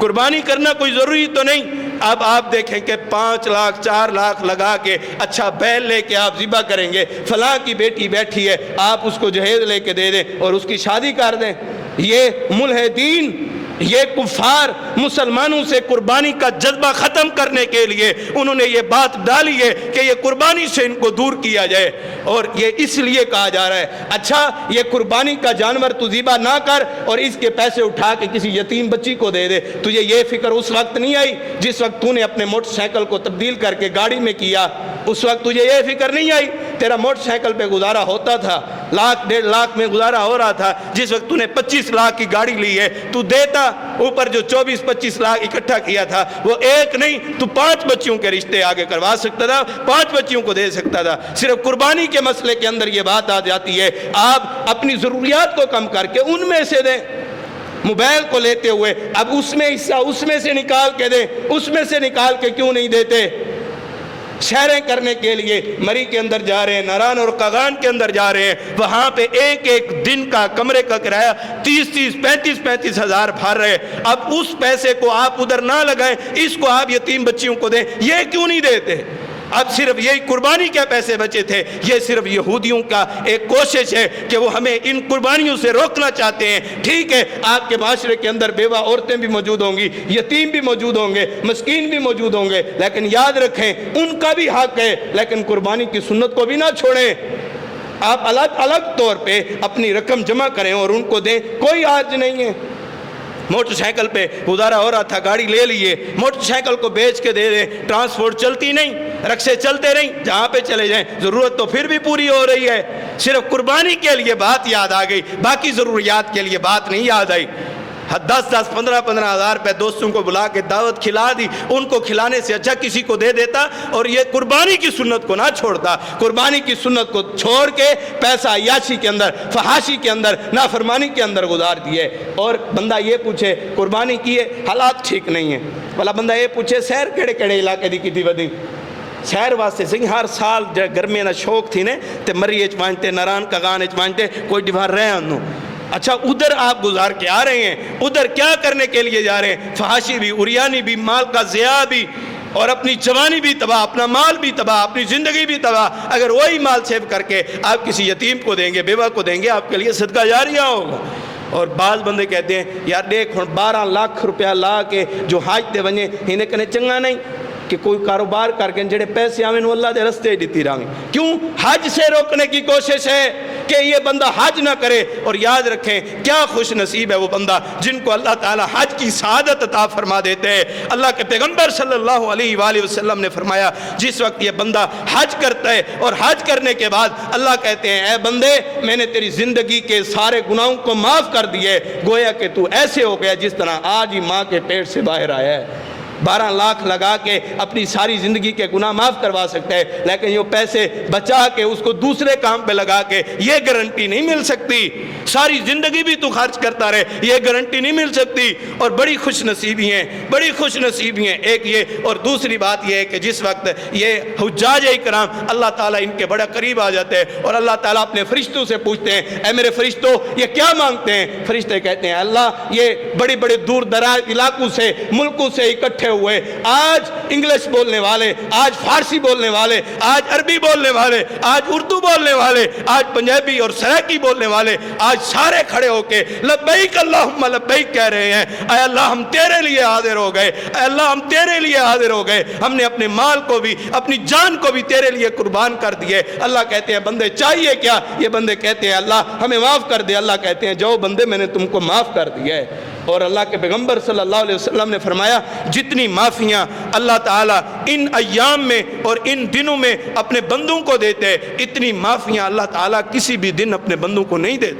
قربانی کرنا کوئی ضروری تو نہیں. اب آپ دیکھیں کہ 5 لاکھ 4 لاکھ لگا کے اچھا بیل لے کے آپ ذبح کریں گے, فلاں کی بیٹی بیٹھی ہے, آپ اس کو جہیز لے کے دے دیں اور اس کی شادی کر دیں. یہ ملحدین, یہ کفار مسلمانوں سے قربانی کا جذبہ ختم کرنے کے لیے انہوں نے یہ بات ڈالی ہے کہ یہ قربانی سے ان کو دور کیا جائے. اور یہ اس لیے کہا جا رہا ہے اچھا یہ قربانی کا جانور تو ذبح نہ کر اور اس کے پیسے اٹھا کے کسی یتیم بچی کو دے دے. تجھے یہ فکر اس وقت نہیں آئی جس وقت تو نے اپنے موٹر سائیکل کو تبدیل کر کے گاڑی میں کیا؟ اس وقت تجھے یہ فکر نہیں آئی؟ تیرا موٹر سائیکل پہ گزارا ہوتا تھا, 1,00,000 1.5 لاکھ میں گزارا ہو رہا تھا. جس وقت تو نے 25 لاکھ کی گاڑی لی ہے تو دیتا, اوپر جو 24-25 لاکھ اکٹھا کیا تھا وہ ایک نہیں تو 5 بچیوں کے رشتے آگے کروا سکتا تھا, 5 بچیوں کو دے سکتا تھا. صرف قربانی کے مسئلے کے اندر یہ بات آ جاتی ہے آپ اپنی ضروریات کو کم کر کے ان میں سے دیں. موبائل کو لیتے ہوئے اب اس میں حصہ اس میں سے نکال کے دیں, اس میں سے نکال کے کیوں نہیں دیتے؟ شہریں کرنے کے لیے مری کے اندر جا رہے ہیں, ناران اور قاغان کے اندر جا رہے ہیں, وہاں پہ ایک دن کا کمرے کا کرایہ 30-35 ہزار بھر رہے. اب اس پیسے کو آپ ادھر نہ لگائیں, اس کو آپ یتیم بچیوں کو دیں, یہ کیوں نہیں دیتے؟ اب صرف یہی قربانی کے پیسے بچے تھے. یہ صرف یہودیوں کا ایک کوشش ہے کہ وہ ہمیں ان قربانیوں سے روکنا چاہتے ہیں. ٹھیک ہے, آپ کے معاشرے کے اندر بیوہ عورتیں بھی موجود ہوں گی, یتیم بھی موجود ہوں گے, مسکین بھی موجود ہوں گے, لیکن یاد رکھیں ان کا بھی حق ہے, لیکن قربانی کی سنت کو بھی نہ چھوڑیں. آپ الگ الگ طور پہ اپنی رقم جمع کریں اور ان کو دیں, کوئی حرج نہیں ہے. موٹر سائیکل پہ گزارا ہو رہا تھا, گاڑی لے لیے, موٹر سائیکل کو بیچ کے دے دیں. ٹرانسپورٹ چلتی نہیں, رکشے چلتے نہیں, جہاں پہ چلے جائیں, ضرورت تو پھر بھی پوری ہو رہی ہے. صرف قربانی کے لیے بات یاد آ گئی, باقی ضروریات کے لیے بات نہیں یاد آئی. 10-10 15-15 ہزار روپے دوستوں کو بلا کے دعوت کھلا دی, ان کو کھلانے سے اچھا کسی کو دے دیتا اور یہ قربانی کی سنت کو نہ چھوڑتا. قربانی کی سنت کو چھوڑ کے پیسہ عیاشی کے اندر, فحاشی کے اندر, نافرمانی کے اندر گزار دیے. اور بندہ یہ پوچھے قربانی کیے, حالات ٹھیک نہیں ہیں, بھلا بندہ یہ پوچھے سیر کیڑے کیڑے علاقے دی کیتی ودی شہر واسطے سی ہر سال گرمی نہ شوق تھی نے تے مری اچ مانتے, ناران قاغان اچ مانتے, کوئی ڈیوار رہے انو. اچھا ادھر آپ گزار کے آ رہے ہیں, ادھر کیا کرنے کے لیے جا رہے ہیں؟ فحاشی بھی, عریانی بھی, مال کا ضیاع بھی, اور اپنی جوانی بھی تباہ, اپنا مال بھی تباہ, اپنی زندگی بھی تباہ. اگر وہی مال سیو کر کے آپ کسی یتیم کو دیں گے, بیوہ کو دیں گے, آپ کے لیے صدقہ جاریہ ہوگا. اور بعض بندے کہتے ہیں یار دیکھ 12 لاکھ روپیہ لا کے جو حج تے ونجے ہنے کنے چنگا نہیں کہ کوئی کاروبار کر کے جڑے پیسے آویں اللہ دے رستے دیتی رہیں. کیوں؟ حج سے روکنے کی کوشش ہے کہ یہ بندہ حج نہ کرے. اور یاد رکھیں کیا خوش نصیب ہے وہ بندہ جن کو اللہ تعالی حج کی سعادت عطا فرما دیتے ہیں. اللہ کے پیغمبر صلی اللہ علیہ وآلہ وسلم نے فرمایا جس وقت یہ بندہ حج کرتا ہے اور حج کرنے کے بعد اللہ کہتے ہیں اے بندے میں نے تیری زندگی کے سارے گناہوں کو معاف کر دیے, گویا کہ تو ایسے ہو گیا جس طرح آج ہی ماں کے پیٹ سے باہر آیا ہے. 12 لاکھ لگا کے اپنی ساری زندگی کے گناہ معاف کروا سکتا ہے, لیکن یہ پیسے بچا کے اس کو دوسرے کام پہ لگا کے یہ گارنٹی نہیں مل سکتی. ساری زندگی بھی تو خرچ کرتا رہے, یہ گارنٹی نہیں مل سکتی. اور بڑی خوش نصیبی ہیں, بڑی خوش نصیبی ہیں. ایک یہ, اور دوسری بات یہ ہے کہ جس وقت یہ حجاج اکرام اللہ تعالیٰ ان کے بڑا قریب آ جاتے ہیں اور اللہ تعالیٰ اپنے فرشتوں سے پوچھتے ہیں اے میرے فرشتوں یہ کیا مانگتے ہیں؟ فرشتے کہتے ہیں اللہ یہ بڑے بڑے دور دراز علاقوں سے, ملکوں سے اکٹھے ہوئے, آج انگلش بولنے والے, آج فارسی بولنے والے, آج عربی بولنے والے, آج اردو بولنے والے, آج پنجابی اور سرائکی بولنے والے, آج سارے کھڑے ہو کے لبیک اللہم لبیک کہہ رہے ہیں. اے اللہ ہم تیرے لیے حاضر ہو گئے, اے اللہ ہم تیرے لیے حاضر ہو گئے, ہم نے اپنے مال کو بھی اپنی جان کو بھی تیرے لیے قربان کر دیے. اللہ کہتے ہیں بندے چاہیے کیا؟ یہ بندے کہتے ہیں اللہ ہمیں معاف کر دے. اللہ کہتے ہیں جاؤ بندے میں نے تم کو معاف کر دیا ہے. اور اللہ کے پیغمبر صلی اللہ علیہ وسلم نے فرمایا جتنی معافیاں اللہ تعالیٰ ان ایام میں اور ان دنوں میں اپنے بندوں کو دیتے اتنی معافیاں اللہ تعالیٰ کسی بھی دن اپنے بندوں کو نہیں دیتا.